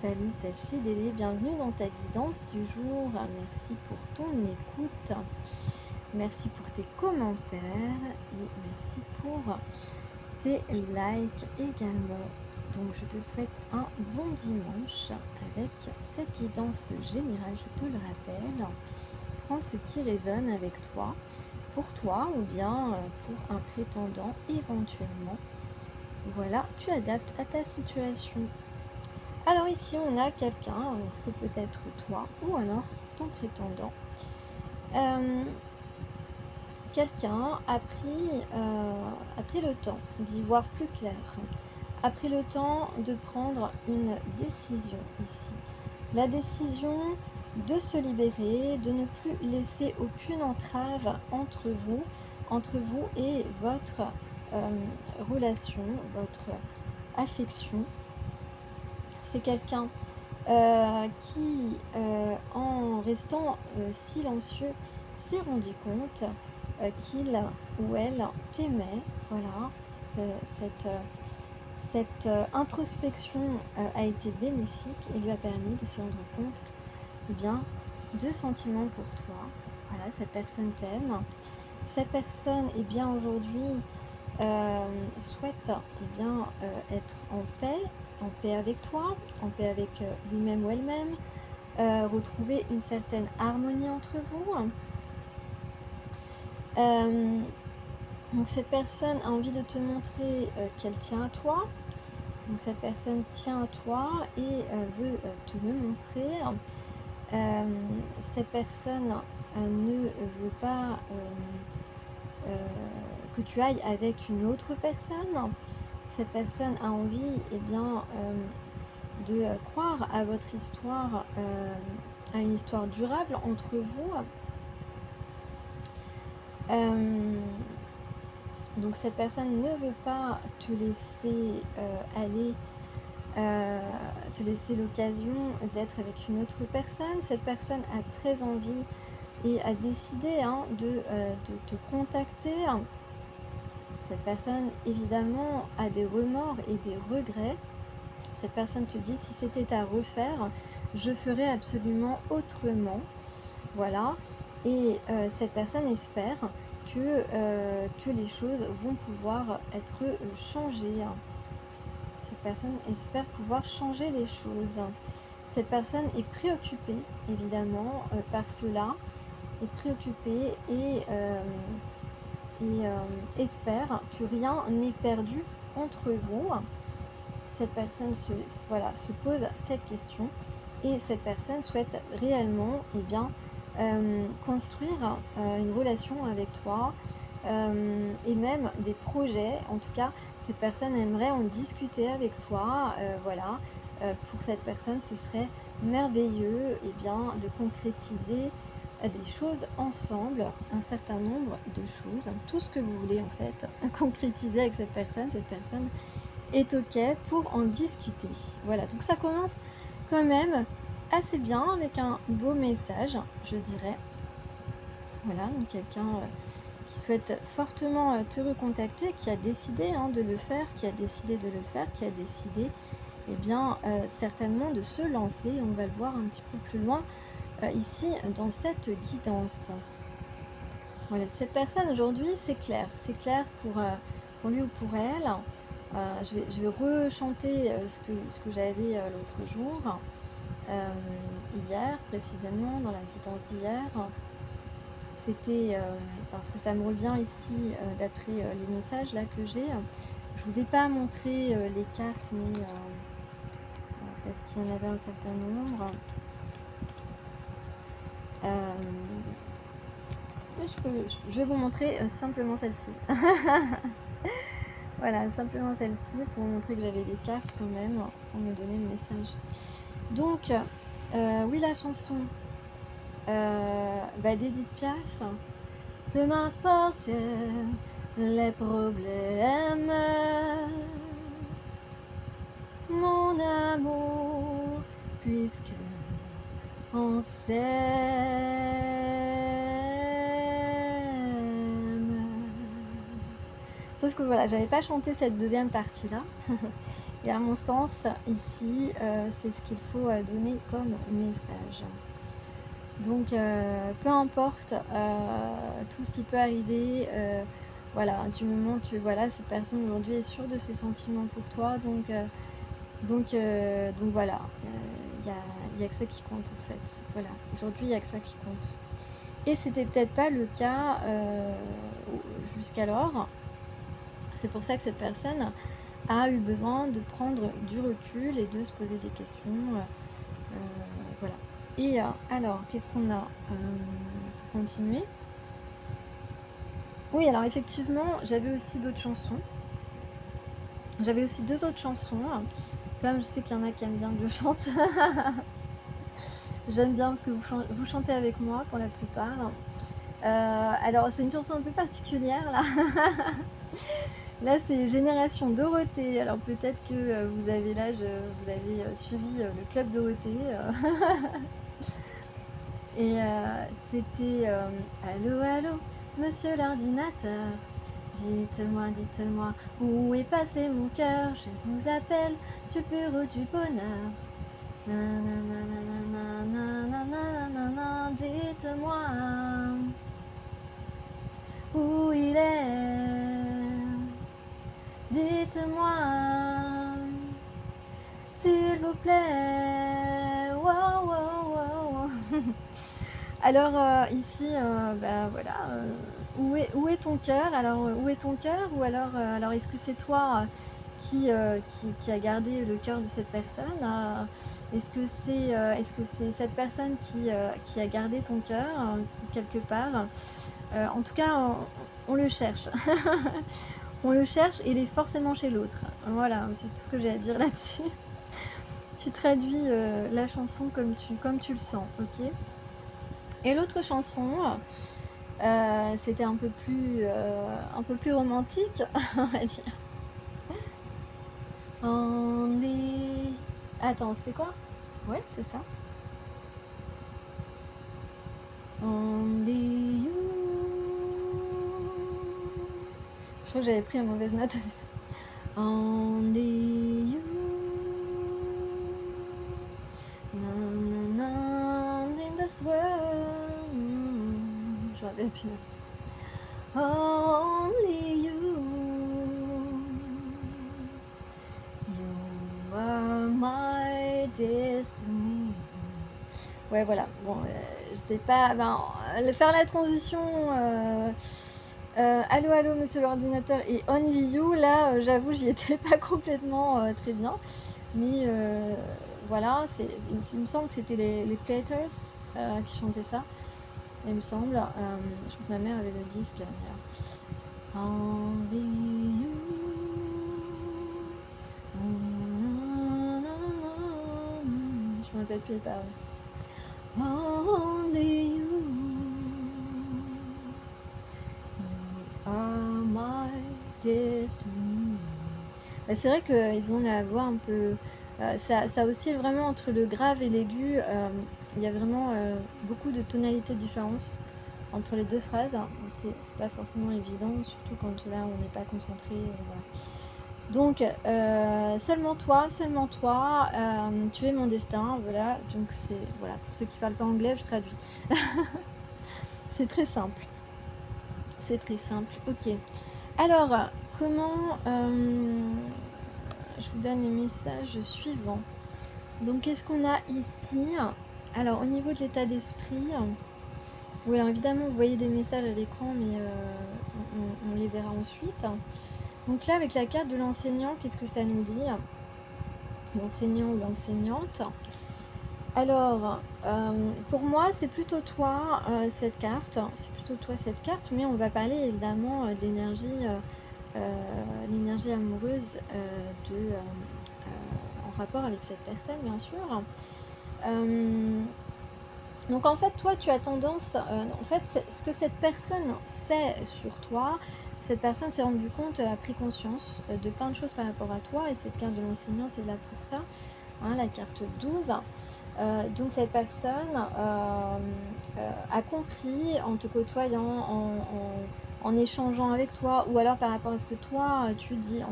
Salut ta chérie, bienvenue dans ta guidance du jour. Merci pour ton écoute, merci pour tes commentaires et merci pour tes likes également. Donc je te souhaite un bon dimanche avec cette guidance générale, je te le rappelle. Prends ce qui résonne avec toi, pour toi ou bien pour un prétendant éventuellement. Voilà, tu adaptes à ta situation. Alors ici on a quelqu'un, donc c'est peut-être toi ou alors ton prétendant. Quelqu'un a pris le temps d'y voir plus clair, a pris le temps de prendre une décision ici. La décision de se libérer, de ne plus laisser aucune entrave entre vous et votre relation, votre affection. C'est quelqu'un qui, en restant silencieux, s'est rendu compte qu'il ou elle t'aimait. Voilà, cette introspection a été bénéfique et lui a permis de se rendre compte eh bien, de sentiments pour toi. Voilà, cette personne t'aime. Cette personne, eh bien, aujourd'hui, souhaite eh bien, être en paix avec toi, en paix avec lui-même ou elle-même, retrouver une certaine harmonie entre vous. Donc cette personne a envie de te montrer qu'elle tient à toi. Donc cette personne tient à toi et veut te le montrer. Cette personne ne veut pas que tu ailles avec une autre personne. Cette personne a envie eh bien, de croire à votre histoire, à une histoire durable entre vous. Donc cette personne ne veut pas te laisser aller, te laisser l'occasion d'être avec une autre personne. Cette personne a très envie et a décidé de te contacter. Cette personne évidemment a des remords et des regrets. Cette personne te dit si c'était à refaire, je ferais absolument autrement. Voilà. Et cette personne espère que les choses vont pouvoir être changées. Cette personne espère pouvoir changer les choses. Cette personne est préoccupée, évidemment, par cela, est préoccupée et espère que rien n'est perdu entre vous. Cette personne se pose cette question et cette personne souhaite réellement eh bien, construire une relation avec toi et même des projets. En tout cas, cette personne aimerait en discuter avec toi. Voilà, pour cette personne, ce serait merveilleux eh bien, de concrétiser des choses ensemble, un certain nombre de choses, tout ce que vous voulez en fait concrétiser avec cette personne est ok pour en discuter. Voilà, donc ça commence quand même assez bien avec un beau message, je dirais. Voilà, donc quelqu'un qui souhaite fortement te recontacter, qui a décidé de le faire, qui a décidé eh bien, certainement de se lancer. On va le voir un petit peu plus loin ici dans cette guidance. Voilà, cette personne aujourd'hui, c'est clair pour lui ou pour elle. Je vais rechanter ce que j'avais l'autre jour, hier précisément, dans la guidance d'hier. C'était parce que ça me revient ici d'après les messages là que j'ai. Je vous ai pas montré les cartes, mais parce qu'il y en avait un certain nombre. Je vais vous montrer simplement celle-ci. Voilà, simplement celle-ci pour vous montrer que j'avais des cartes quand même pour me donner le message. Donc, oui, la chanson d'Edith Piaf. Peu m'importe les problèmes, mon amour, puisque on s'aime. Sauf que voilà, j'avais pas chanté cette deuxième partie-là. Et à mon sens, ici, c'est ce qu'il faut donner comme message. Donc, peu importe tout ce qui peut arriver, voilà, du moment que voilà, cette personne aujourd'hui est sûre de ses sentiments pour toi, donc voilà, il y a que ça qui compte en fait. Voilà, aujourd'hui, il y a que ça qui compte. Et c'était peut-être pas le cas jusqu'alors. C'est pour ça que cette personne a eu besoin de prendre du recul et de se poser des questions. Voilà. Et alors, qu'est-ce qu'on a pour continuer? Oui, alors effectivement, j'avais aussi d'autres chansons. J'avais aussi 2 autres chansons. Comme je sais qu'il y en a qui aiment bien que je chante. J'aime bien parce que vous chantez avec moi pour la plupart. Alors, c'est une chanson un peu particulière là. Là, c'est Génération Dorothée. Alors, peut-être que vous avez l'âge, vous avez suivi le club Dorothée. Et c'était allô, allô, monsieur l'ordinateur. Dites-moi, où est passé mon cœur? Je vous appelle du bureau du bonheur. Nanana, dites-moi où il est. Dites-moi, s'il vous plaît. Wow, wow, wow. Alors ici, bah voilà, où est ton cœur? Alors où est ton cœur? Ou alors est-ce que c'est toi qui a gardé le cœur de cette personne? Est-ce que c'est cette personne qui a gardé ton cœur quelque part? En tout cas, on le cherche. On le cherche et il est forcément chez l'autre. Voilà, c'est tout ce que j'ai à dire là-dessus. Tu traduis la chanson comme tu le sens, ok? Et l'autre chanson, c'était un peu plus romantique, on va dire. Only... Attends, c'était quoi? Ouais, c'est ça. Only you. Je crois que j'avais pris une mauvaise note. Only you. Na, in this world. Je me rappelle plus. Only you. You are my destiny. Ouais, voilà. Bon, j'étais pas... faire la transition... allô, allô, monsieur l'ordinateur et Only You, là, j'avoue, j'y étais pas complètement très bien. Mais voilà, il me semble que c'était les Platters qui chantaient ça. Il me semble. Je crois que ma mère avait le disque d'ailleurs. Only You. Je me rappelle plus les paroles. Only you. You are my destiny. Bah, c'est vrai qu'ils ont la voix un peu... ça oscille vraiment entre le grave et l'aigu. Il y a vraiment beaucoup de tonalités de différence entre les deux phrases. C'est pas forcément évident, surtout quand là on n'est pas concentré. Voilà. Donc, seulement toi, tu es mon destin. Voilà, donc c'est... Voilà, pour ceux qui parlent pas anglais, je traduis. C'est très simple. C'est très simple, ok. Alors, comment... je vous donne les messages suivants. Donc, qu'est-ce qu'on a ici? Alors, au niveau de l'état d'esprit... Oui, alors évidemment, vous voyez des messages à l'écran, mais on les verra ensuite. Donc là, avec la carte de l'enseignant, qu'est-ce que ça nous dit? L'enseignant ou l'enseignante. Alors, pour moi, c'est plutôt toi cette carte. C'est plutôt toi cette carte, mais on va parler évidemment d'énergie, l'énergie amoureuse en rapport avec cette personne, bien sûr. Donc en fait, toi, tu as tendance... en fait, ce que cette personne sait sur toi, cette personne s'est rendue compte, a pris conscience de plein de choses par rapport à toi, et cette carte de l'enseignante est là pour ça, hein, la carte 12. Donc cette personne a compris en te côtoyant, en échangeant avec toi, ou alors par rapport à ce que toi tu dis,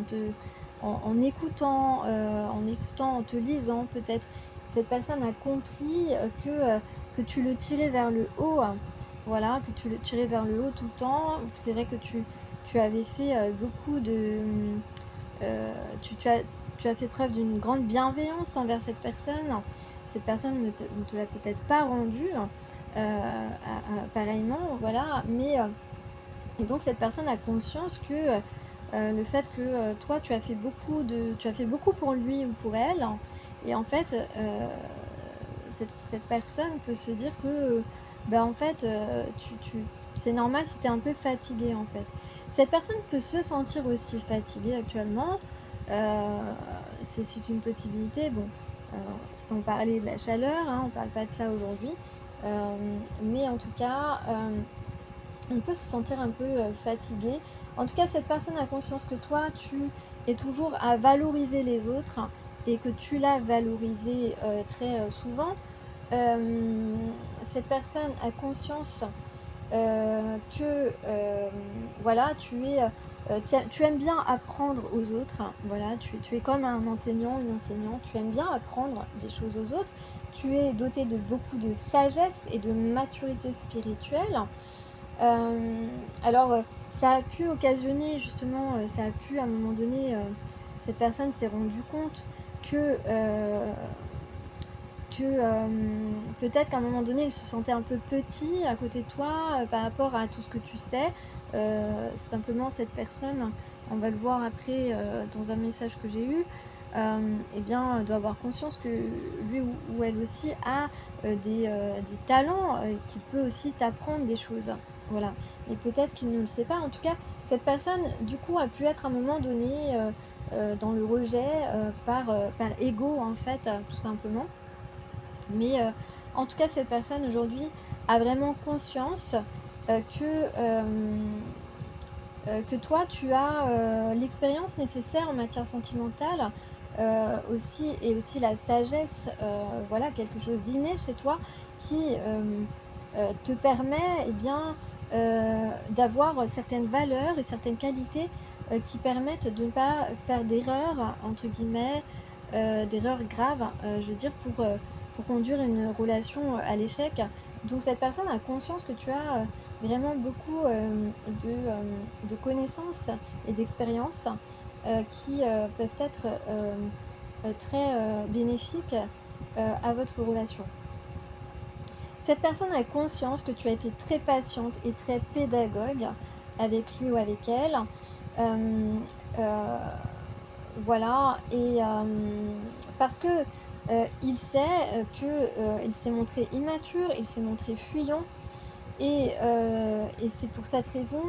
en écoutant, en te lisant peut-être. Cette personne a compris que tu le tirais vers le haut, hein. Voilà, que tu le tirais vers le haut tout le temps. C'est vrai que tu avais fait beaucoup de... tu as fait preuve d'une grande bienveillance envers cette personne. Cette personne ne te l'a peut-être pas rendu pareillement, voilà. Et donc cette personne a conscience que le fait que toi tu as fait beaucoup pour lui ou pour elle, et en fait cette personne peut se dire que bah en fait c'est normal si tu es un peu fatigué en fait. Cette personne peut se sentir aussi fatiguée actuellement, euh, c'est une possibilité. Bon, sans parler de la chaleur, hein, on parle pas de ça aujourd'hui. Mais en tout cas, on peut se sentir un peu fatigué. En tout cas, cette personne a conscience que toi, tu es toujours à valoriser les autres et que tu l'as valorisé très souvent. Cette personne a conscience que voilà, tu aimes bien apprendre aux autres. Voilà, tu es comme un enseignant, une enseignante, tu aimes bien apprendre des choses aux autres. Tu es doté de beaucoup de sagesse et de maturité spirituelle. Alors, ça a pu occasionner justement, ça a pu à un moment donné, cette personne s'est rendue compte que peut-être qu'à un moment donné, il se sentait un peu petit à côté de toi par rapport à tout ce que tu sais. Simplement, cette personne, on va le voir après dans un message que j'ai eu, eh bien, doit avoir conscience que lui ou elle aussi a des talents, qu'il peut aussi t'apprendre des choses. Voilà. Et peut-être qu'il ne le sait pas. En tout cas, cette personne, du coup, a pu être à un moment donné dans le rejet par ego, en fait, tout simplement. Mais en tout cas, cette personne aujourd'hui a vraiment conscience euh, que, euh, que toi, tu as l'expérience nécessaire en matière sentimentale aussi, et aussi la sagesse, voilà, quelque chose d'inné chez toi qui te permet eh bien, d'avoir certaines valeurs et certaines qualités qui permettent de ne pas faire d'erreurs, entre guillemets, d'erreurs graves, je veux dire, pour conduire une relation à l'échec. Donc cette personne a conscience que tu as vraiment beaucoup de connaissances et d'expériences qui peuvent être très bénéfiques à votre relation. Cette personne a conscience que tu as été très patiente et très pédagogue avec lui ou avec elle. Euh, euh, voilà, et parce que il sait il s'est montré immature, il s'est montré fuyant, et c'est pour cette raison,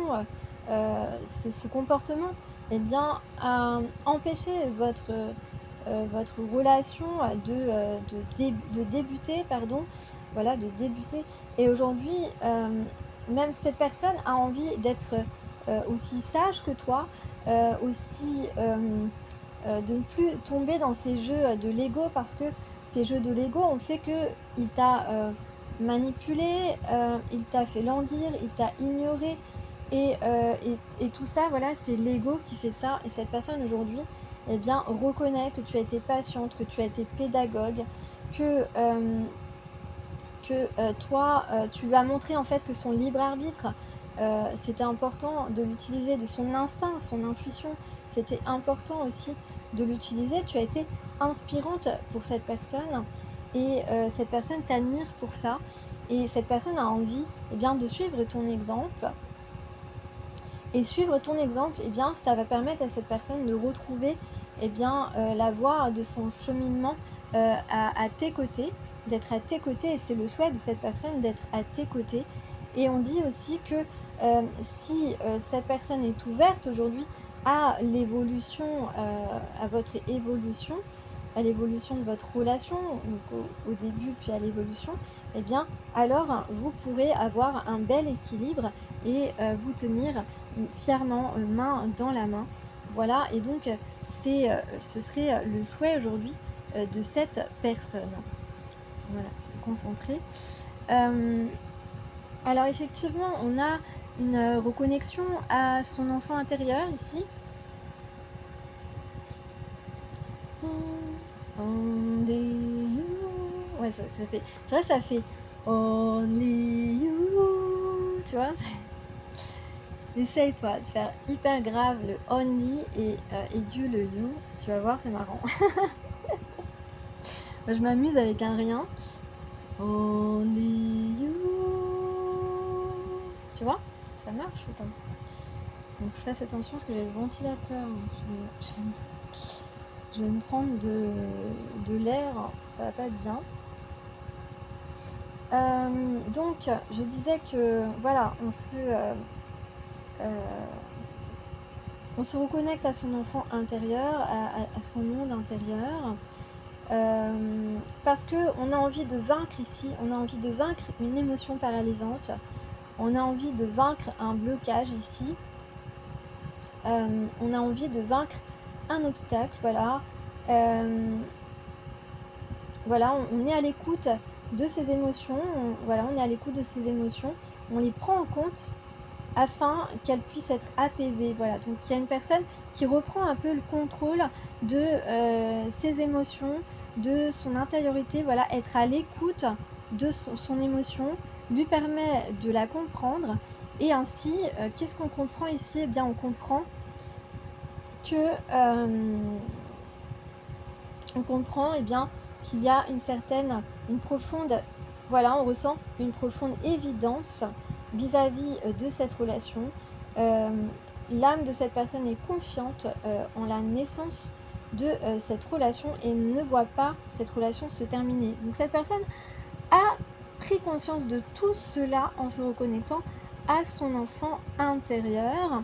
ce comportement eh bien, a empêché votre relation de débuter, pardon, voilà, de débuter. Et aujourd'hui, même cette personne a envie d'être aussi sage que toi, aussi de ne plus tomber dans ces jeux de l'ego, parce que ces jeux de l'ego ont fait que il t'a manipulé, il t'a fait languir, il t'a ignoré, et tout ça, voilà, c'est l'ego qui fait ça. Et cette personne aujourd'hui, eh bien, reconnaît que tu as été patiente, que tu as été pédagogue, que, toi, tu lui as montré en fait que son libre arbitre, c'était important de l'utiliser, de son instinct, son intuition, c'était important aussi de l'utiliser. Tu as été inspirante pour cette personne, et cette personne t'admire pour ça. Et cette personne a envie eh bien, de suivre ton exemple. Et suivre ton exemple, eh bien, ça va permettre à cette personne de retrouver eh bien, la voie de son cheminement à tes côtés, d'être à tes côtés, et c'est le souhait de cette personne d'être à tes côtés. Et on dit aussi que si cette personne est ouverte aujourd'hui à l'évolution, à votre évolution, à l'évolution de votre relation, donc au début puis à l'évolution, eh bien alors vous pourrez avoir un bel équilibre et vous tenir fièrement main dans la main. Voilà, et donc ce serait le souhait aujourd'hui de cette personne. Voilà, j'étais concentrée. Euh, alors effectivement, on a une reconnexion à son enfant intérieur ici. ça fait... C'est vrai, ça fait Only You, tu vois. Essaye toi de faire hyper grave le only et aigu le you, tu vas voir, c'est marrant. Moi, je m'amuse avec un rien. Only you. Tu vois, ça marche ou pas? Donc fasse attention parce que j'ai le ventilateur. Je vais me prendre de l'air, ça va pas être bien. Donc je disais que voilà, on se reconnecte à son enfant intérieur, à son monde intérieur, parce qu'on a envie de vaincre ici, on a envie de vaincre une émotion paralysante, on a envie de vaincre un blocage ici, on a envie de vaincre un obstacle, voilà. Voilà, on est à l'écoute de ces émotions, on est à l'écoute de ces émotions, on les prend en compte afin qu'elles puissent être apaisées. Voilà, donc il y a une personne qui reprend un peu le contrôle de ses émotions, de son intériorité, voilà, être à l'écoute de son émotion, lui permet de la comprendre, et ainsi, qu'est-ce qu'on comprend ici? Eh bien, on comprend que eh bien, qu'il y a une profonde, voilà, on ressent une profonde évidence vis-à-vis de cette relation. L'âme de cette personne est confiante en la naissance de cette relation et ne voit pas cette relation se terminer. Donc cette personne a pris conscience de tout cela en se reconnectant à son enfant intérieur.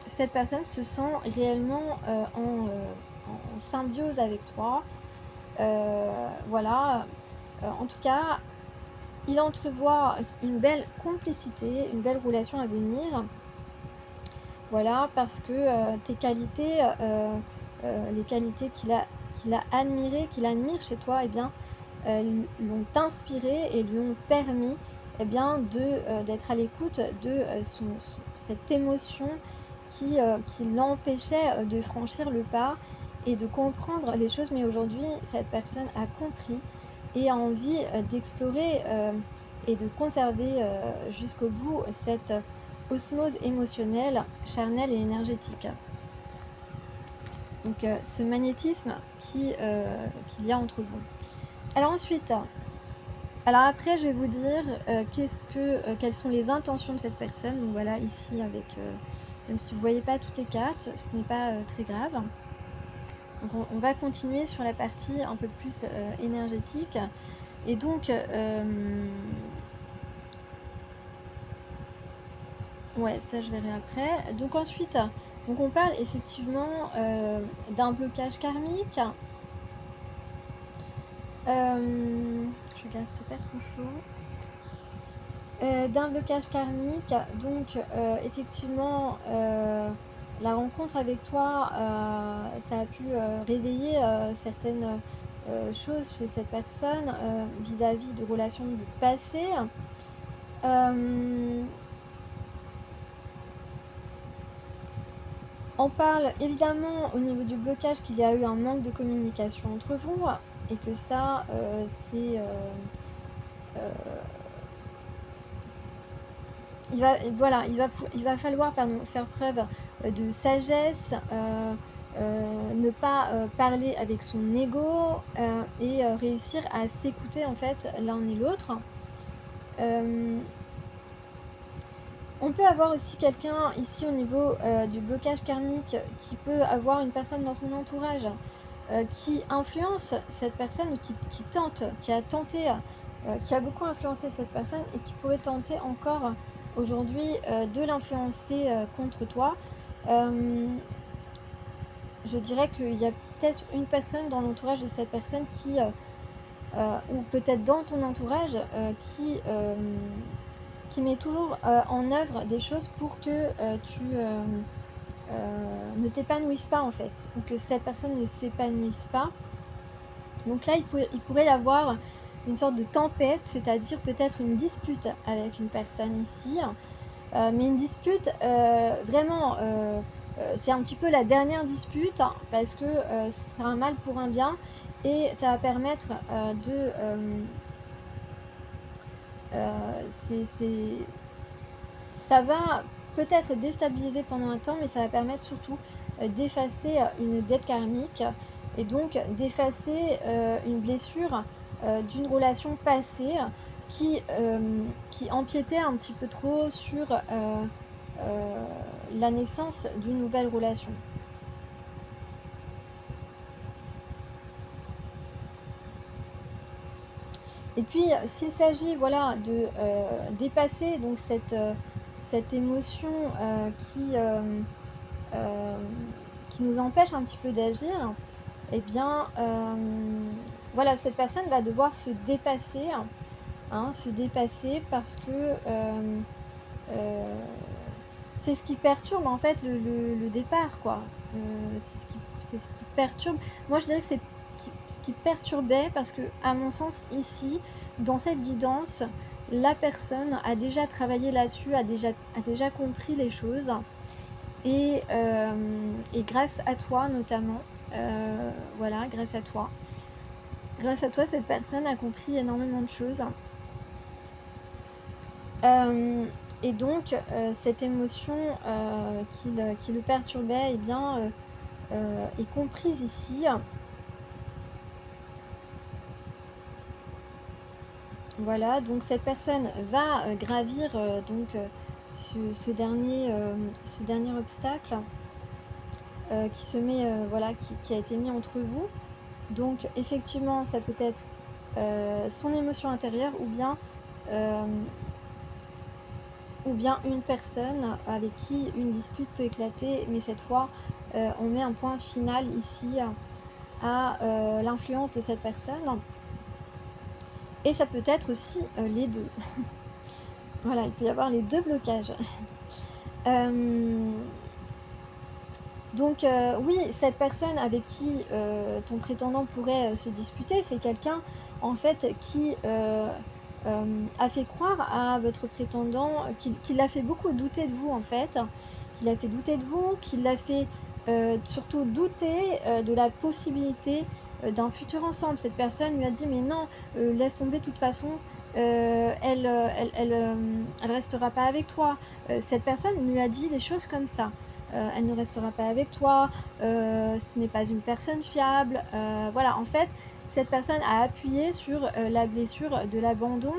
Cette personne se sent réellement en symbiose avec toi. Voilà. En tout cas, il entrevoit une belle complicité, une belle relation à venir. Voilà, parce que tes qualités, les qualités qu'il a admirées, qu'il admire chez toi, eh bien, l'ont inspiré et lui ont permis, eh bien, d'être à l'écoute de cette émotion qui l'empêchait de franchir le pas et de comprendre les choses. Mais aujourd'hui, cette personne a compris et a envie d'explorer et de conserver jusqu'au bout cette osmose émotionnelle, charnelle et énergétique. Donc ce magnétisme qu'il y a entre vous. Alors ensuite, après je vais vous dire quelles sont les intentions de cette personne. Donc voilà, ici avec, même si vous ne voyez pas toutes les cartes, ce n'est pas très grave. Donc on va continuer sur la partie un peu plus énergétique. Et donc, ouais, ça je verrai après. Donc ensuite, donc on parle effectivement d'un blocage karmique. Je regarde, c'est pas trop chaud. D'un blocage karmique, donc effectivement, la rencontre avec toi, ça a pu réveiller certaines choses chez cette personne vis-à-vis de relations du passé. On parle évidemment au niveau du blocage qu'il y a eu un manque de communication entre vous et que ça, il va falloir faire preuve de sagesse, ne pas parler avec son ego et réussir à s'écouter en fait l'un et l'autre. On peut avoir aussi quelqu'un ici au niveau du blocage karmique qui peut avoir une personne dans son entourage qui influence cette personne ou qui a tenté, qui a beaucoup influencé cette personne et qui pourrait tenter encore aujourd'hui de l'influencer contre toi. Je dirais qu'il y a peut-être une personne dans l'entourage de cette personne qui, ou peut-être dans ton entourage, qui met toujours en œuvre des choses pour que tu ne t'épanouisses pas en fait, ou que cette personne ne s'épanouisse pas. Donc là, il pourrait y avoir une sorte de tempête, c'est-à-dire peut-être une dispute avec une personne ici, mais une dispute vraiment, c'est un petit peu la dernière dispute, parce que ce sera un mal pour un bien, et ça va permettre ça va peut-être déstabiliser pendant un temps, mais ça va permettre surtout d'effacer une dette karmique et donc d'effacer une blessure d'une relation passée qui, qui empiétait un petit peu trop sur la naissance d'une nouvelle relation. Et puis, s'il s'agit voilà, de dépasser donc cette émotion qui nous empêche un petit peu d'agir, eh bien, voilà, cette personne va devoir se dépasser parce que c'est ce qui perturbe en fait le départ, quoi. C'est ce qui perturbe. Moi, je dirais que c'est ce qui perturbait parce que, à mon sens, ici, dans cette guidance, la personne a déjà travaillé là-dessus, a déjà compris les choses. Et grâce à toi, notamment, voilà, grâce à toi, cette personne a compris énormément de choses. Et donc, cette émotion qui le perturbait, eh bien, est comprise ici. Voilà, donc cette personne va gravir donc ce dernier obstacle qui se met, voilà, qui a été mis entre vous. Donc effectivement, ça peut être son émotion intérieure ou bien une personne avec qui une dispute peut éclater, mais cette fois, on met un point final ici à l'influence de cette personne. Et ça peut être aussi les deux. Voilà, il peut y avoir les deux blocages. Donc oui, cette personne avec qui ton prétendant pourrait se disputer, c'est quelqu'un en fait qui a fait croire à votre prétendant, qui l'a fait beaucoup douter de vous en fait, qui l'a fait douter de vous, qui l'a fait surtout douter de la possibilité d'un futur ensemble. Cette personne lui a dit mais non, laisse tomber de toute façon, elle restera pas avec toi. Cette personne lui a dit des choses comme ça. Elle ne restera pas avec toi, ce n'est pas une personne fiable. Voilà, en fait, cette personne a appuyé sur la blessure de l'abandon.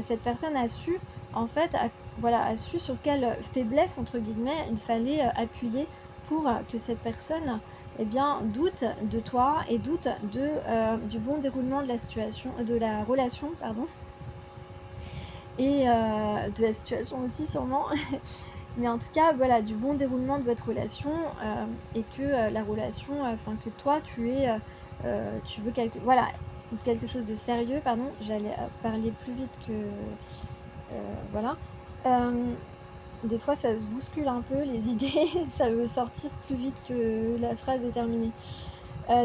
Cette personne a su, en fait, a su sur quelle faiblesse, entre guillemets, il fallait appuyer pour que cette personne eh bien, doute de toi et doute du bon déroulement de la situation, de la relation, pardon, et de la situation aussi sûrement. Mais en tout cas, voilà, du bon déroulement de votre relation et que la relation, enfin que toi, tu veux quelque chose de sérieux, pardon, j'allais parler plus vite que... voilà. Des fois, ça se bouscule un peu, les idées, ça veut sortir plus vite que la phrase est terminée.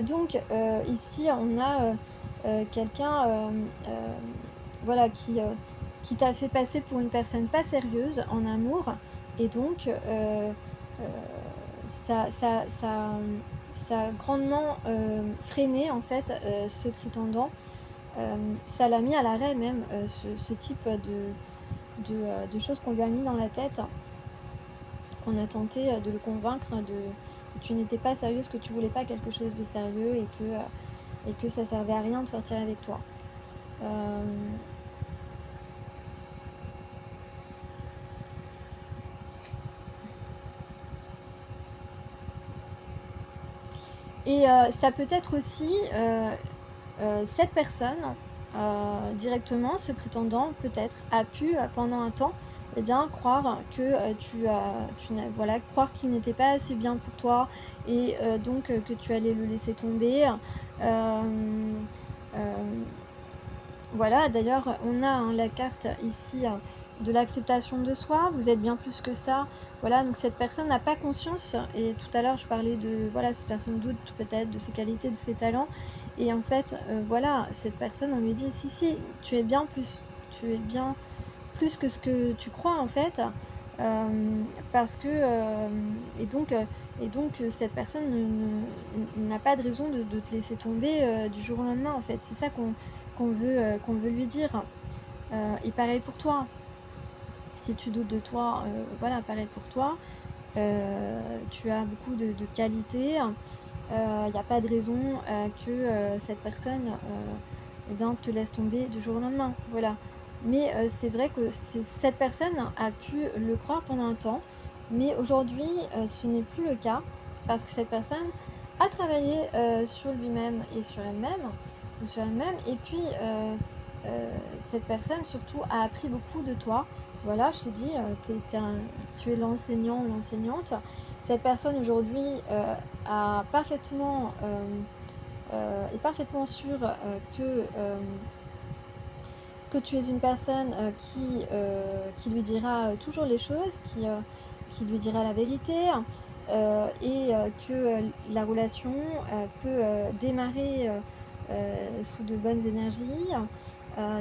Donc, ici, on a quelqu'un voilà, qui t'a fait passer pour une personne pas sérieuse en amour. Et donc, ça a grandement freiné en fait ce prétendant. Ça l'a mis à l'arrêt même, ce type de choses qu'on lui a mis dans la tête, qu'on a tenté de le convaincre que tu n'étais pas sérieuse, que tu voulais pas quelque chose de sérieux et que ça servait à rien de sortir avec toi. Et ça peut être aussi cette personne directement, ce prétendant peut-être a pu pendant un temps eh bien, croire que croire qu'il n'était pas assez bien pour toi et donc que tu allais le laisser tomber. Voilà, d'ailleurs on a la carte ici de l'acceptation de soi, vous êtes bien plus que ça. Voilà, donc cette personne n'a pas conscience, et tout à l'heure je parlais de, voilà, cette personne doute peut-être de ses qualités, de ses talents, et en fait, voilà, cette personne, on lui dit, si, tu es bien plus que ce que tu crois en fait, parce que, et donc, Et donc cette personne n'a pas de raison de te laisser tomber du jour au lendemain, en fait. C'est ça qu'on veut lui dire. Et pareil pour toi. Si tu doutes de toi, voilà, pareil pour toi. Tu as beaucoup de qualités. Il n'y a pas de raison que cette personne eh bien, te laisse tomber du jour au lendemain. Voilà. Mais c'est vrai que cette personne a pu le croire pendant un temps, mais aujourd'hui, ce n'est plus le cas, parce que cette personne a travaillé sur lui-même et sur elle-même, ou sur elle-même, et puis cette personne surtout a appris beaucoup de toi. Voilà, je te dis, tu es l'enseignant ou l'enseignante. Cette personne aujourd'hui a parfaitement, est parfaitement sûre que tu es une personne qui lui dira toujours les choses, qui lui dira la vérité, et que la relation peut démarrer sous de bonnes énergies,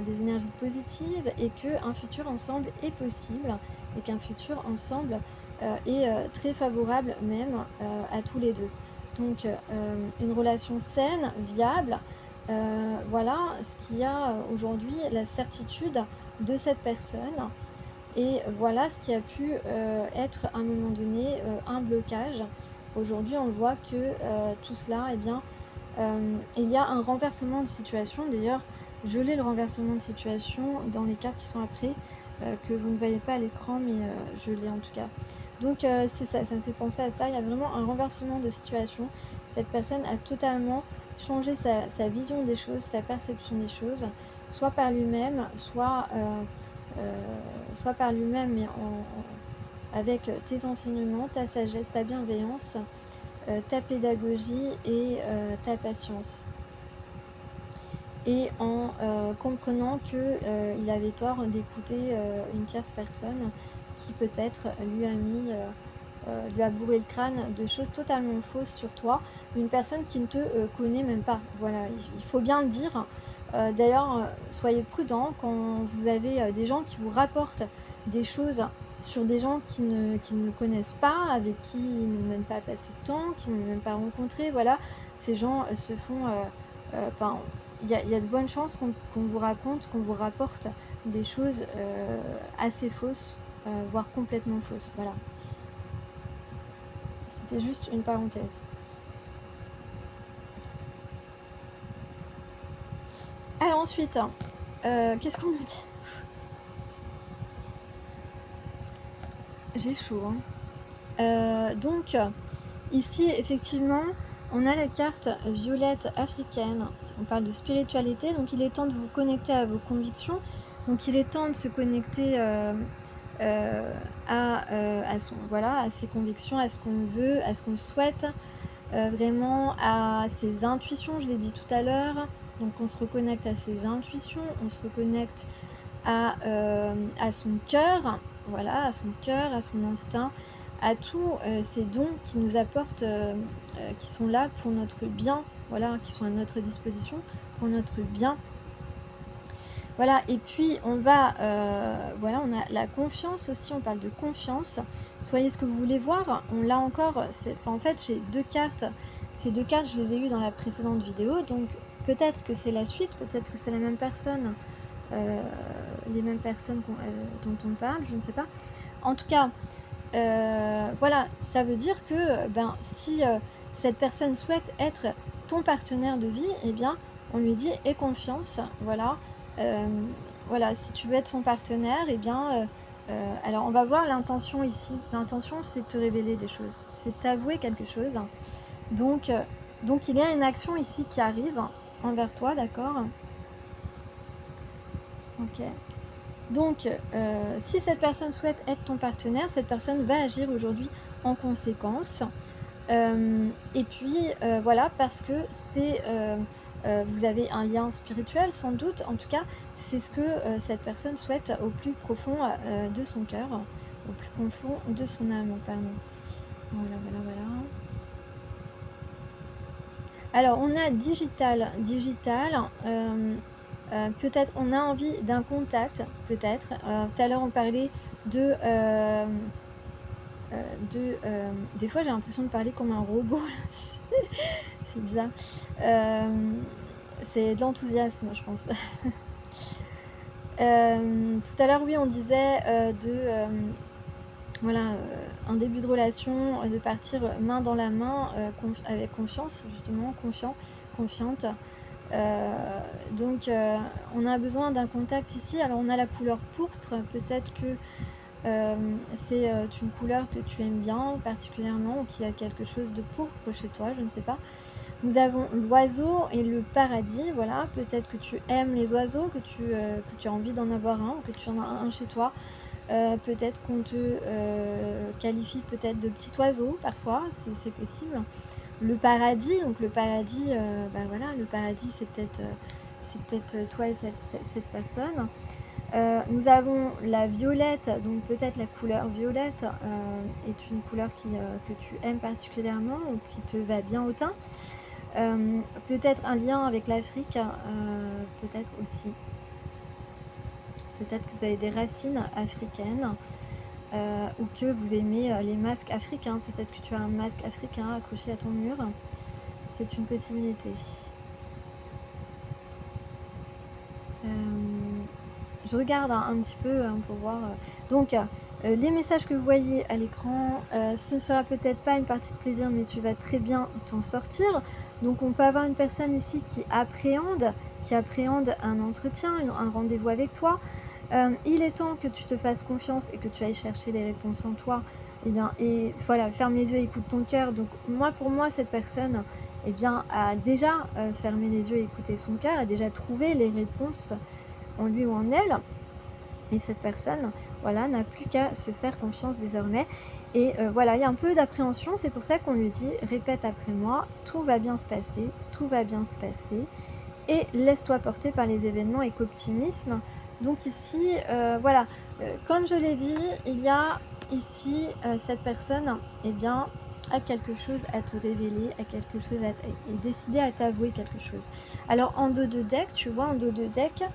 des énergies positives, et qu'un futur ensemble est possible, et qu'un futur ensemble est très favorable même à tous les deux. Donc une relation saine, viable, voilà ce qu'il y a aujourd'hui, la certitude de cette personne, et voilà ce qui a pu être à un moment donné un blocage. Aujourd'hui on voit que tout cela, eh bien, il y a un renversement de situation. D'ailleurs, je l'ai, le renversement de situation dans les cartes qui sont après, que vous ne voyez pas à l'écran, mais je l'ai en tout cas. Donc c'est ça, ça me fait penser à ça. Il y a vraiment un renversement de situation. Cette personne a totalement changé sa vision des choses, sa perception des choses, soit par lui-même, soit par lui-même, mais avec tes enseignements, ta sagesse, ta bienveillance, ta pédagogie et ta patience. Et en comprenant qu'il avait tort d'écouter une tierce personne qui peut-être lui a bourré le crâne de choses totalement fausses sur toi, une personne qui ne te connaît même pas. Voilà, il faut bien le dire. D'ailleurs, soyez prudents quand vous avez des gens qui vous rapportent des choses sur des gens qui ne connaissent pas, avec qui ils n'ont même pas passé de temps, qui n'ont même pas rencontré. Voilà, ces gens se font... Enfin, il y a de bonnes chances qu'on vous raconte, qu'on vous rapporte des choses assez fausses, voire complètement fausses. Voilà. C'était juste une parenthèse. Alors ensuite, qu'est-ce qu'on me dit? J'ai chaud. Donc, ici, effectivement, on a la carte violette africaine. On parle de spiritualité, donc il est temps de vous connecter à vos convictions. Donc il est temps de se connecter à ses convictions, à ce qu'on veut, à ce qu'on souhaite, vraiment à ses intuitions, je l'ai dit tout à l'heure. Donc on se reconnecte à ses intuitions, on se reconnecte à son cœur, voilà, à son cœur, à son instinct, à tous ces dons qui nous apportent, qui sont là pour notre bien, voilà, qui sont à notre disposition pour notre bien. Voilà, et puis on va, voilà, on a la confiance aussi, on parle de confiance. Soyez ce que vous voulez voir, on l'a encore, en fait j'ai deux cartes, ces deux cartes je les ai eues dans la précédente vidéo, donc peut-être que c'est la suite, peut-être que c'est la même personne, les mêmes personnes dont on parle, je ne sais pas. En tout cas, voilà, ça veut dire que si cette personne souhaite être ton partenaire de vie, eh bien on lui dit aie confiance, voilà. Voilà, si tu veux être son partenaire, eh bien alors on va voir l'intention ici. L'intention, c'est de te révéler des choses, c'est de t'avouer quelque chose. Donc il y a une action ici qui arrive envers toi, d'accord? Ok. Donc, si cette personne souhaite être ton partenaire, cette personne va agir aujourd'hui en conséquence. Et puis, voilà, parce que vous avez un lien spirituel, sans doute. En tout cas, c'est ce que cette personne souhaite au plus profond de son cœur, au plus profond de son âme, pardon. Voilà, voilà, voilà. Alors, on a digital. Peut-être on a envie d'un contact, peut-être. Tout à l'heure, on parlait de Des fois j'ai l'impression de parler comme un robot, c'est bizarre. C'est de l'enthousiasme, je pense. Tout à l'heure, oui, on disait voilà, un début de relation, de partir main dans la main, avec confiance, justement, confiante. Donc on a besoin d'un contact ici. Alors on a la couleur pourpre, peut-être que c'est une couleur que tu aimes bien particulièrement, ou qu'il y a quelque chose de pourpre chez toi, je ne sais pas. Nous avons l'oiseau et le paradis, voilà, peut-être que tu aimes les oiseaux, que tu as envie d'en avoir un, ou que tu en as un chez toi. Peut-être qu'on te qualifie peut-être de petit oiseau, parfois, c'est possible. Le paradis, donc le paradis, voilà, le paradis c'est peut-être toi et cette personne. Nous avons la violette, donc peut-être la couleur violette est une couleur que tu aimes particulièrement, ou qui te va bien au teint. Peut-être un lien avec l'Afrique, peut-être aussi. Peut-être que vous avez des racines africaines, ou que vous aimez les masques africains. Peut-être que tu as un masque africain accroché à ton mur. C'est une possibilité. Je regarde un petit peu pour voir. Donc, les messages que vous voyez à l'écran, ce ne sera peut-être pas une partie de plaisir, mais tu vas très bien t'en sortir. Donc, on peut avoir une personne ici qui appréhende un entretien, un rendez-vous avec toi. Il est temps que tu te fasses confiance et que tu ailles chercher les réponses en toi. Et voilà, ferme les yeux et écoute ton cœur. Donc, pour moi, cette personne, a déjà fermé les yeux et écouté son cœur, a déjà trouvé les réponses en lui ou en elle, et cette personne, voilà, n'a plus qu'à se faire confiance désormais. Et voilà, il y a un peu d'appréhension, c'est pour ça qu'on lui dit répète après moi, tout va bien se passer, tout va bien se passer, et laisse-toi porter par les événements avec optimisme. Donc ici, voilà, comme je l'ai dit, il y a ici cette personne, a quelque chose à te révéler, a quelque chose est décidé à t'avouer quelque chose. Alors en dos de deck, tu vois, en dos de deck,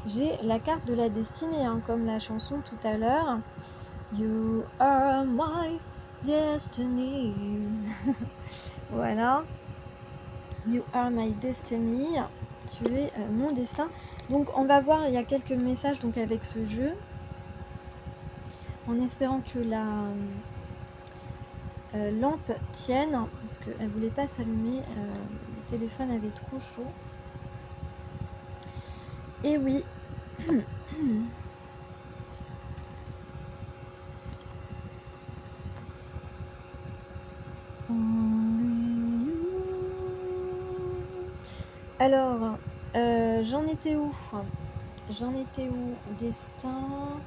j'ai la carte de la destinée, comme la chanson tout à l'heure. You are my destiny. Voilà. You are my destiny. Tu es mon destin. Donc on va voir, il y a quelques messages donc avec ce jeu. En espérant que la lampe tienne, parce qu'elle voulait pas s'allumer, le téléphone avait trop chaud. Et oui. Alors, j'en étais où? Destin.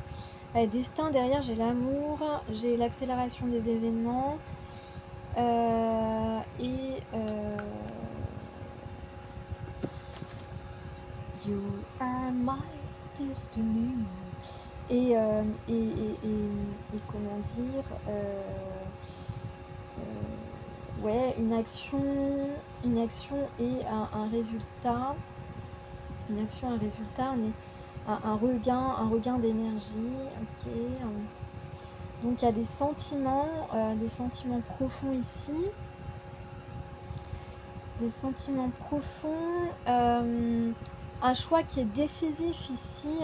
Destin, derrière j'ai l'amour, j'ai l'accélération des événements, You are my destiny. Et comment dire, ouais, une action et un résultat. Une action, un résultat, un regain d'énergie, ok. Donc il y a des sentiments profonds ici. Des sentiments profonds, un choix qui est décisif ici.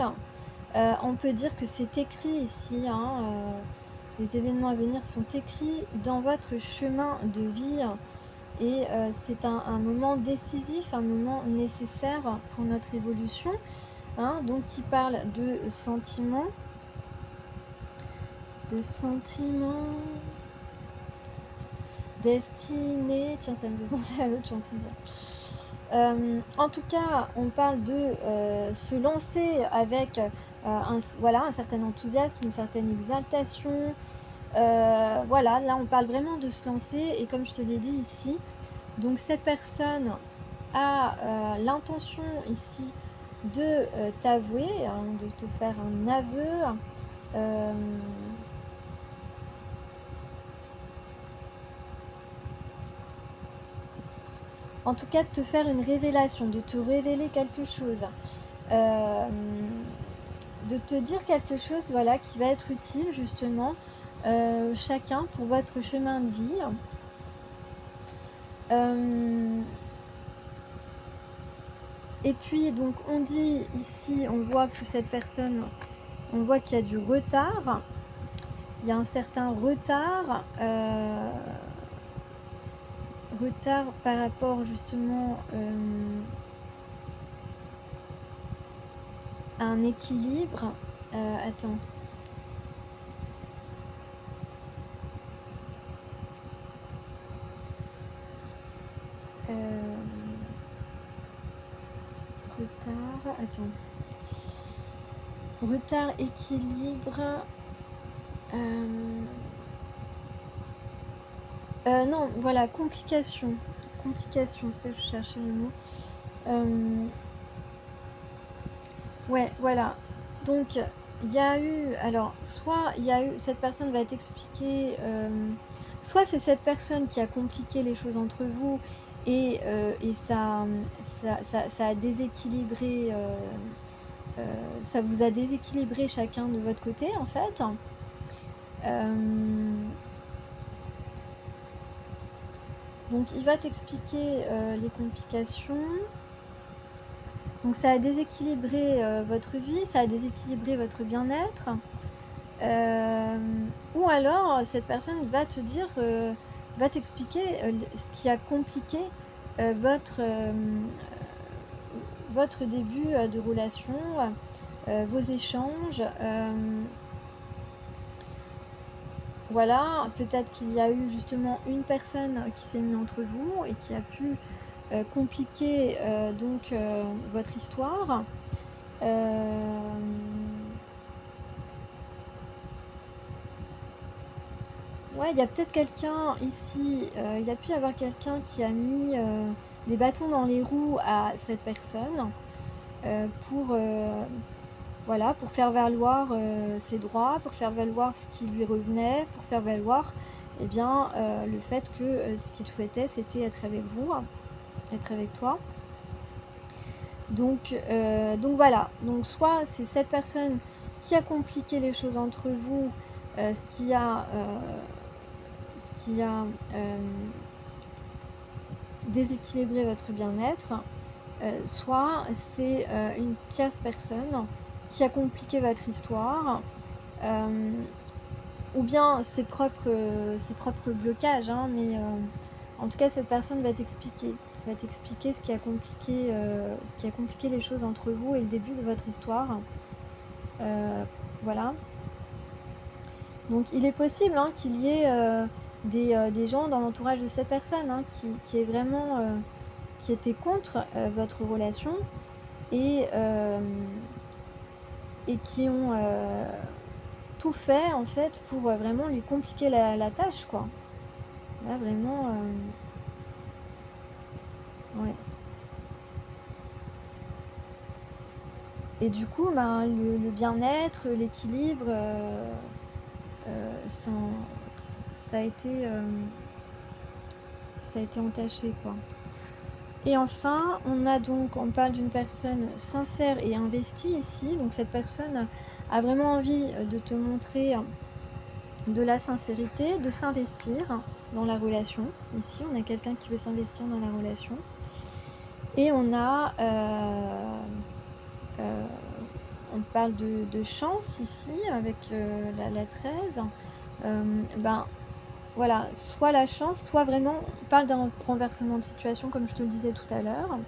On peut dire que c'est écrit ici, les événements à venir sont écrits dans votre chemin de vie, et c'est un moment décisif, un moment nécessaire pour notre évolution, donc qui parle de sentiments, destinée, tiens, ça me fait penser à l'autre chanson. En tout cas, on parle de se lancer avec un certain enthousiasme, une certaine exaltation. Voilà, là on parle vraiment de se lancer, et comme je te l'ai dit ici, donc cette personne a l'intention ici de t'avouer, de te faire un aveu. En tout cas, de te faire une révélation, de te révéler quelque chose, de te dire quelque chose, voilà, qui va être utile justement chacun pour votre chemin de vie. Et puis donc on dit ici, on voit que cette personne, on voit qu'il y a du retard. Il y a un certain retard, retard par rapport justement à un équilibre. Attends. Retard, attends. Retard, équilibre. Non, voilà, complication. Complication, c'est, je cherchais le mot. Ouais, voilà. Donc, il y a eu, alors, soit il y a eu, cette personne va t'expliquer, soit c'est cette personne qui a compliqué les choses entre vous et ça a déséquilibré, ça vous a déséquilibré chacun de votre côté, en fait. Donc, il va t'expliquer les complications. Donc ça a déséquilibré votre vie, ça a déséquilibré votre bien-être. Ou alors cette personne va te dire, va t'expliquer ce qui a compliqué votre début de relation, vos échanges. Voilà, peut-être qu'il y a eu justement une personne qui s'est mise entre vous et qui a pu compliquer donc votre histoire. Ouais, il y a peut-être quelqu'un ici, il a pu y avoir quelqu'un qui a mis des bâtons dans les roues à cette personne pour, voilà, pour faire valoir ses droits, pour faire valoir ce qui lui revenait, pour faire valoir eh bien, le fait que ce qu'il souhaitait, c'était être avec vous, être avec toi. Donc voilà, donc soit c'est cette personne qui a compliqué les choses entre vous, ce qui a déséquilibré votre bien-être, soit c'est une tierce personne qui a compliqué votre histoire, ou bien ses propres blocages, hein, mais en tout cas cette personne va t'expliquer ce qui a compliqué les choses entre vous et le début de votre histoire. Voilà. Donc il est possible hein, qu'il y ait des gens dans l'entourage de cette personne hein, qui est vraiment qui étaient contre votre relation et qui ont tout fait en fait pour vraiment lui compliquer la tâche quoi. Là vraiment ouais. Et du coup ben, le bien-être, l'équilibre ça a été entaché quoi. Et enfin, on parle d'une personne sincère et investie ici. Donc cette personne a vraiment envie de te montrer de la sincérité, de s'investir dans la relation. Ici, on a quelqu'un qui veut s'investir dans la relation. Et on a, on parle de chance ici avec la 13. Ben, voilà, soit la chance, soit vraiment, on parle d'un renversement de situation comme je te le disais tout à l'heure.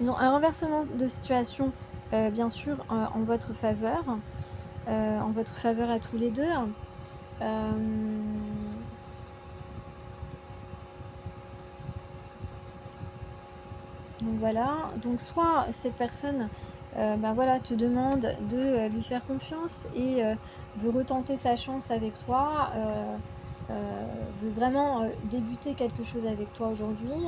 Un renversement de situation, bien sûr, en votre faveur à tous les deux. Donc voilà, donc soit cette personne ben voilà, te demande de lui faire confiance et veut retenter sa chance avec toi, veut vraiment débuter quelque chose avec toi aujourd'hui.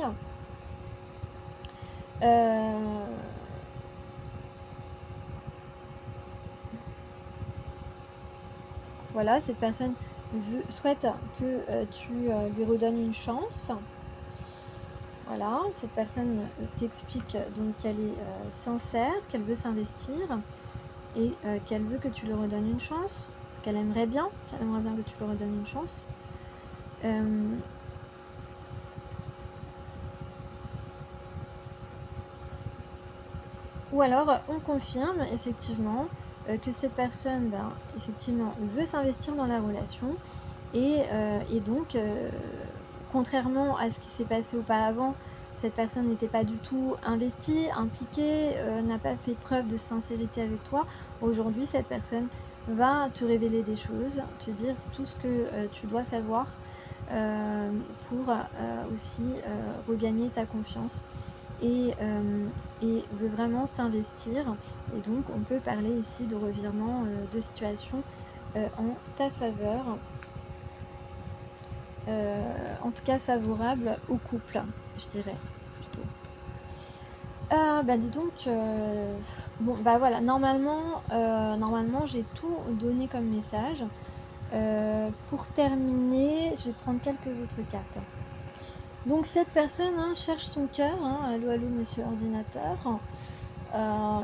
Voilà, cette personne souhaite que tu lui redonnes une chance. Voilà, cette personne t'explique donc qu'elle est sincère, qu'elle veut s'investir et qu'elle veut que tu lui redonnes une chance, qu'elle aimerait bien que tu leur donnes une chance. Ou alors on confirme effectivement que cette personne effectivement veut s'investir dans la relation et donc contrairement à ce qui s'est passé auparavant, cette personne n'était pas du tout investie, impliquée, n'a pas fait preuve de sincérité avec toi. Aujourd'hui, cette personne va te révéler des choses, te dire tout ce que tu dois savoir pour aussi regagner ta confiance et veut vraiment s'investir. Et donc on peut parler ici de revirement de situation en ta faveur. En tout cas favorable au couple, je dirais plutôt. Dis donc, bon bah voilà, normalement j'ai tout donné comme message. Pour terminer, je vais prendre quelques autres cartes. Donc cette personne cherche son cœur, allô allô monsieur ordinateur,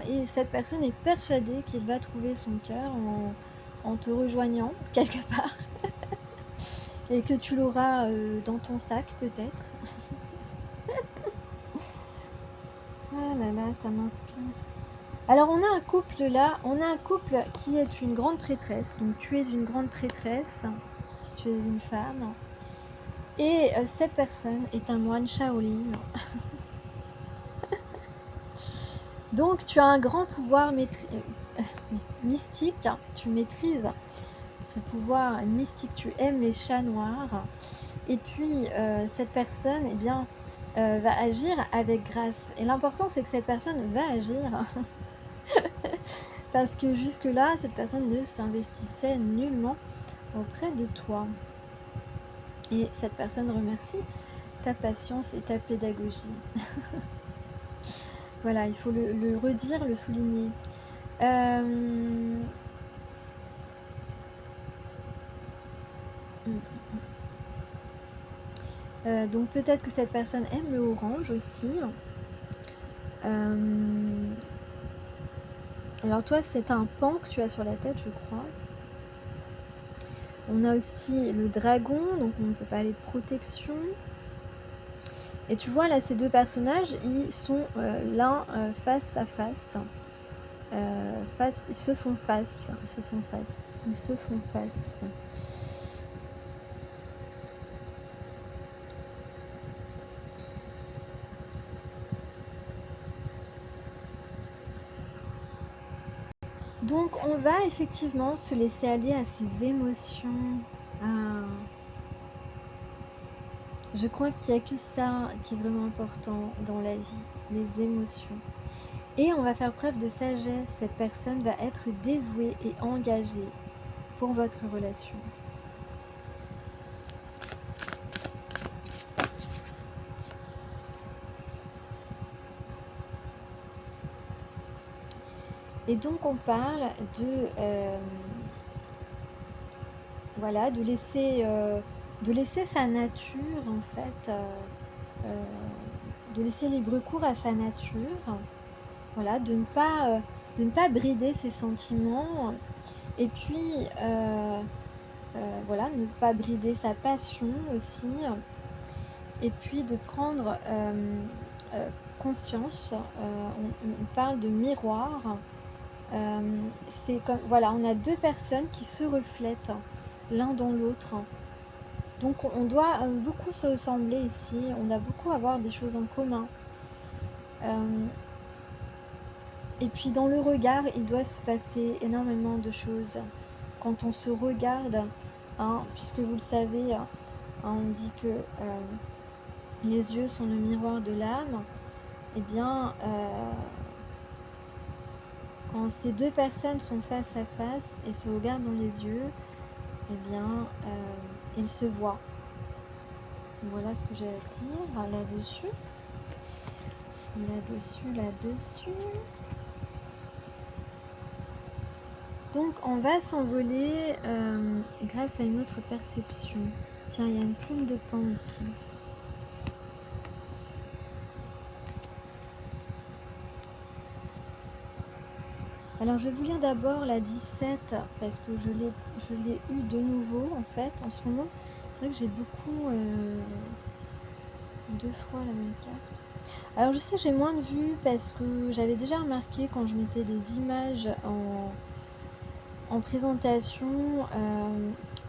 et cette personne est persuadée qu'il va trouver son cœur en te rejoignant quelque part. Et que tu l'auras dans ton sac peut-être. Ah là là, ça m'inspire. Alors on a un couple là, qui est une grande prêtresse. Donc tu es une grande prêtresse, si tu es une femme. Et cette personne est un moine Shaolin. Donc tu as un grand pouvoir mystique, tu maîtrises ce pouvoir mystique, tu aimes les chats noirs. Et puis cette personne va agir avec grâce. Et l'important c'est que cette personne va agir. Parce que jusque-là, cette personne ne s'investissait nullement auprès de toi. Et cette personne remercie ta patience et ta pédagogie. Voilà, il faut le redire, le souligner. Donc peut-être que cette personne aime le orange aussi. Alors toi, c'est un pan que tu as sur la tête, je crois. On a aussi le dragon, donc on peut parler de protection. Et tu vois là, ces deux personnages, ils sont l'un face à face. Ils se font face. Donc on va effectivement se laisser aller à ses émotions. Je crois qu'il n'y a que ça qui est vraiment important dans la vie, les émotions. Et on va faire preuve de sagesse. Cette personne va être dévouée et engagée pour votre relation. Et donc on parle de laisser sa nature en fait, de laisser libre cours à sa nature, voilà, de ne pas brider ses sentiments, et puis voilà, ne pas brider sa passion aussi, et puis de prendre conscience. On parle de miroir. C'est comme, voilà, on a deux personnes qui se reflètent l'un dans l'autre. Donc on doit beaucoup se ressembler ici, on a beaucoup à avoir des choses en commun. Et puis dans le regard, il doit se passer énormément de choses. Quand on se regarde, puisque vous le savez, on dit que les yeux sont le miroir de l'âme, et bien quand ces deux personnes sont face à face et se regardent dans les yeux, eh bien ils se voient. Voilà ce que j'ai à dire là-dessus. Donc on va s'envoler grâce à une autre perception. Tiens, il y a une plume de pan ici. Alors je vais vous lire d'abord la 17 parce que je l'ai eu de nouveau en fait en ce moment. C'est vrai que j'ai beaucoup 2 fois la même carte. Alors je sais que j'ai moins de vues parce que j'avais déjà remarqué quand je mettais des images en présentation,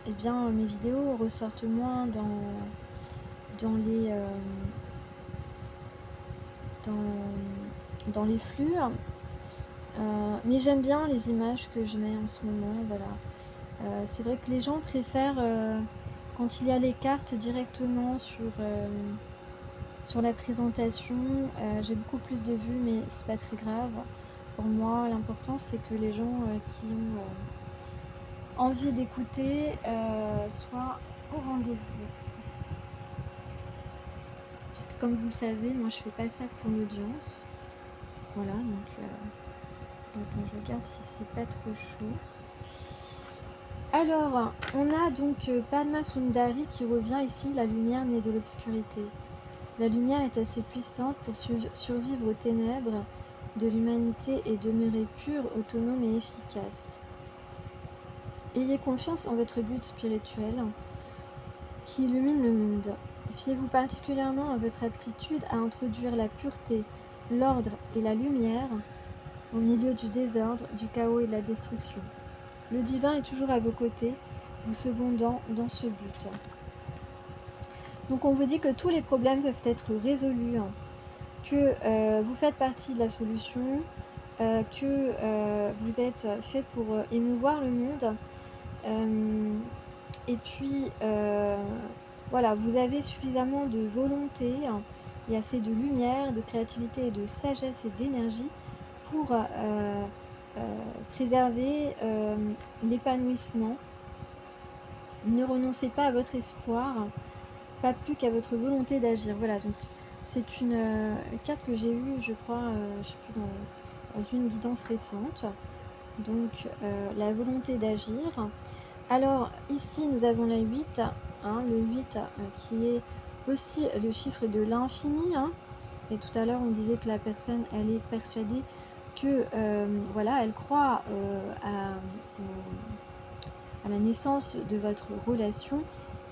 eh bien mes vidéos ressortent moins dans les, dans les flux. Mais j'aime bien les images que je mets en ce moment, voilà. C'est vrai que les gens préfèrent, quand il y a les cartes directement sur la présentation, j'ai beaucoup plus de vues, mais c'est pas très grave. Pour moi, l'important c'est que les gens, qui ont, envie d'écouter, soient au rendez-vous. Puisque comme vous le savez, moi je fais pas ça pour l'audience. Voilà, donc attends, je regarde si c'est pas trop chaud. Alors, on a donc Padma Sundari qui revient ici, la lumière née de l'obscurité. La lumière est assez puissante pour survivre aux ténèbres de l'humanité et demeurer pure, autonome et efficace. Ayez confiance en votre but spirituel qui illumine le monde. Fiez-vous particulièrement à votre aptitude à introduire la pureté, l'ordre et la lumière au milieu du désordre, du chaos et de la destruction. Le divin est toujours à vos côtés, vous secondant dans ce but. Donc on vous dit que tous les problèmes peuvent être résolus, que vous faites partie de la solution, que vous êtes fait pour émouvoir le monde. Et puis voilà, vous avez suffisamment de volonté et assez de lumière, de créativité et de sagesse et d'énergie pour préserver l'épanouissement. Ne renoncez pas à votre espoir, pas plus qu'à votre volonté d'agir. Voilà, donc c'est une carte que j'ai eue, je crois, je sais plus, dans une guidance récente. Donc la volonté d'agir. Alors ici nous avons la 8, le 8 qui est aussi le chiffre de l'infini. Et tout à l'heure on disait que la personne elle est persuadée que voilà, elle croit à la naissance de votre relation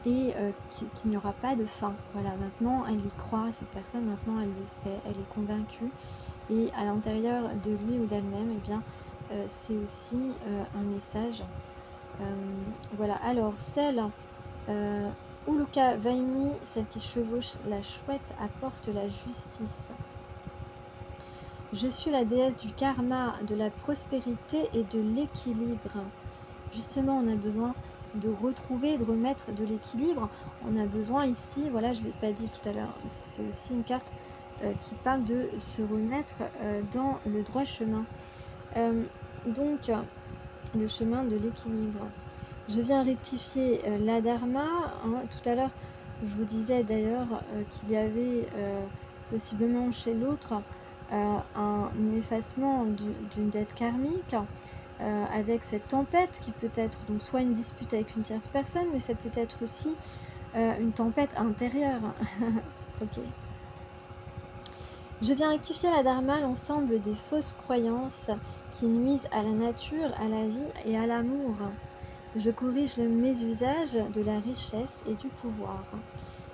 et qu'il n'y aura pas de fin. Voilà, maintenant elle y croit, cette personne, maintenant elle le sait, elle est convaincue et à l'intérieur de lui ou d'elle-même, eh bien c'est aussi un message. Voilà, alors celle Uluka Vaini, celle qui chevauche la chouette, apporte la justice. Je suis la déesse du karma, de la prospérité et de l'équilibre. Justement, on a besoin de retrouver, de remettre de l'équilibre. On a besoin ici, voilà, je ne l'ai pas dit tout à l'heure, c'est aussi une carte qui parle de se remettre dans le droit chemin. Donc, le chemin de l'équilibre. Je viens rectifier la dharma. Tout à l'heure, je vous disais d'ailleurs qu'il y avait possiblement chez l'autre un effacement d'une dette karmique avec cette tempête qui peut être donc soit une dispute avec une tierce personne, mais ça peut être aussi une tempête intérieure. Ok. Je viens rectifier la dharma, l'ensemble des fausses croyances qui nuisent à la nature, à la vie et à l'amour. Je corrige le mésusage de la richesse et du pouvoir.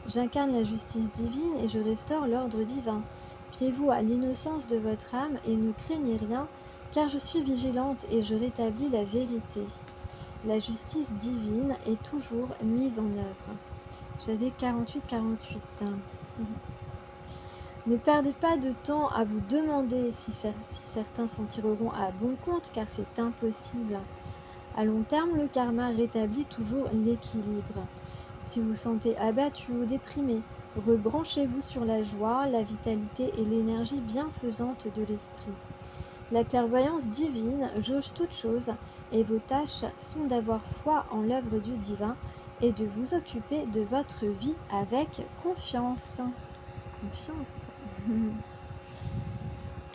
J'incarne la justice divine et je restaure l'ordre divin. Fiez-vous à l'innocence de votre âme et ne craignez rien, car je suis vigilante et je rétablis la vérité. La justice divine est toujours mise en œuvre. J'avais 48-48. Ne perdez pas de temps à vous demander si certains s'en tireront à bon compte, car c'est impossible. À long terme, le karma rétablit toujours l'équilibre. Si vous vous sentez abattu ou déprimé, rebranchez-vous sur la joie, la vitalité et l'énergie bienfaisante de l'esprit. La clairvoyance divine jauge toutes choses et vos tâches sont d'avoir foi en l'œuvre du divin et de vous occuper de votre vie avec confiance. Confiance.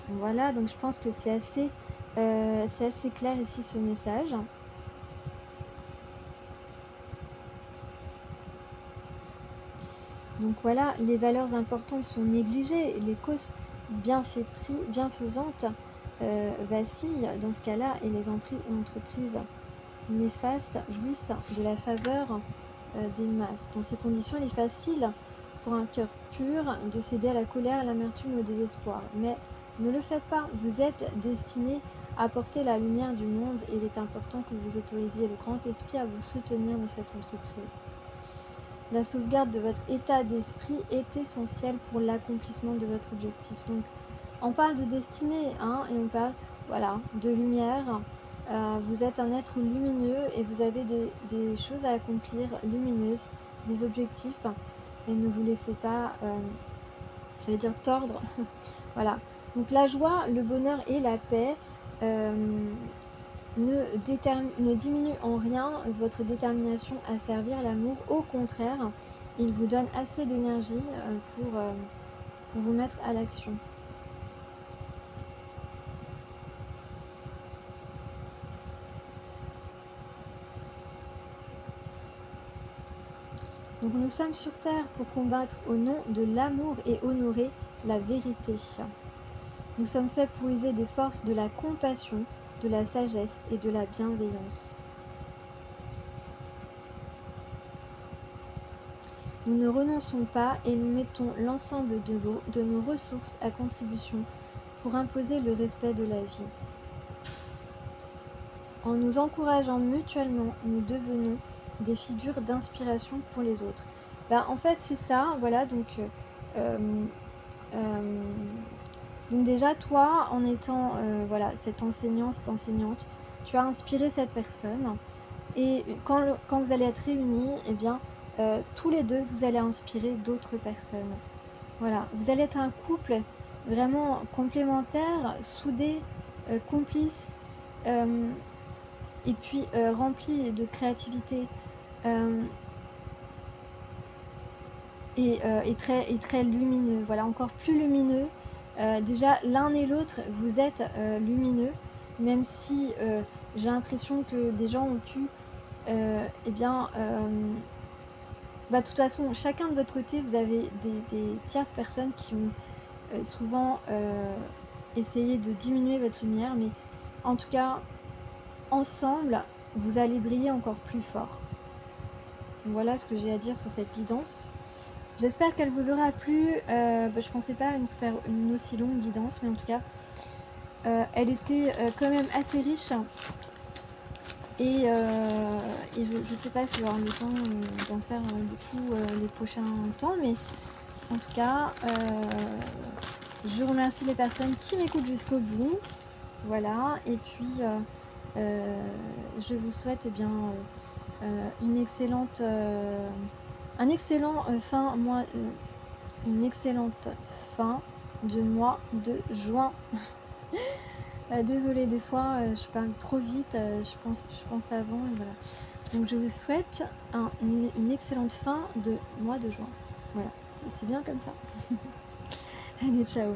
Voilà, donc je pense que c'est assez clair ici ce message. Donc voilà, les valeurs importantes sont négligées, les causes bienfaisantes vacillent dans ce cas-là et les entreprises néfastes jouissent de la faveur des masses. Dans ces conditions, il est facile pour un cœur pur de céder à la colère, à l'amertume ou au désespoir. Mais ne le faites pas, vous êtes destiné à porter la lumière du monde et il est important que vous autorisiez le grand esprit à vous soutenir dans cette entreprise. La sauvegarde de votre état d'esprit est essentielle pour l'accomplissement de votre objectif. Donc, on parle de destinée, hein, et on parle, voilà, de lumière. Vous êtes un être lumineux et vous avez des choses à accomplir lumineuses, des objectifs, et ne vous laissez pas, j'allais dire, tordre. Voilà. Donc la joie, le bonheur et la paix ne diminuent en rien votre détermination à servir l'amour. Au contraire, il vous donne assez d'énergie pour vous mettre à l'action. Donc nous sommes sur Terre pour combattre au nom de l'amour et honorer la vérité. Nous sommes faits pour user des forces de la compassion, de la sagesse et de la bienveillance. Nous ne renonçons pas et nous mettons l'ensemble de nos ressources à contribution pour imposer le respect de la vie. En nous encourageant mutuellement, nous devenons des figures d'inspiration pour les autres. En fait, c'est ça, voilà, donc déjà, toi, en étant voilà, cet enseignant, cette enseignante, tu as inspiré cette personne. Et quand vous allez être réunis, eh bien, tous les deux, vous allez inspirer d'autres personnes. Voilà, vous allez être un couple vraiment complémentaire, soudé, complice, et puis rempli de créativité et très lumineux. Voilà, encore plus lumineux. Déjà, l'un et l'autre, vous êtes lumineux, même si j'ai l'impression que des gens ont pu, eh bien, de toute façon, chacun de votre côté, vous avez des tierces personnes qui ont souvent essayé de diminuer votre lumière, mais en tout cas, ensemble, vous allez briller encore plus fort. Donc voilà ce que j'ai à dire pour cette guidance. J'espère qu'elle vous aura plu. Je pensais pas faire une aussi longue guidance, mais en tout cas, elle était quand même assez riche. Et je sais pas si j'aurai le temps d'en faire beaucoup les prochains temps, mais en tout cas, je remercie les personnes qui m'écoutent jusqu'au bout. Voilà, et puis je vous souhaite une excellente, un excellent une excellente fin de mois de juin. Désolée, des fois je parle trop vite, je pense avant, et voilà. Donc je vous souhaite une excellente fin de mois de juin. Voilà, c'est bien comme ça. Allez, ciao.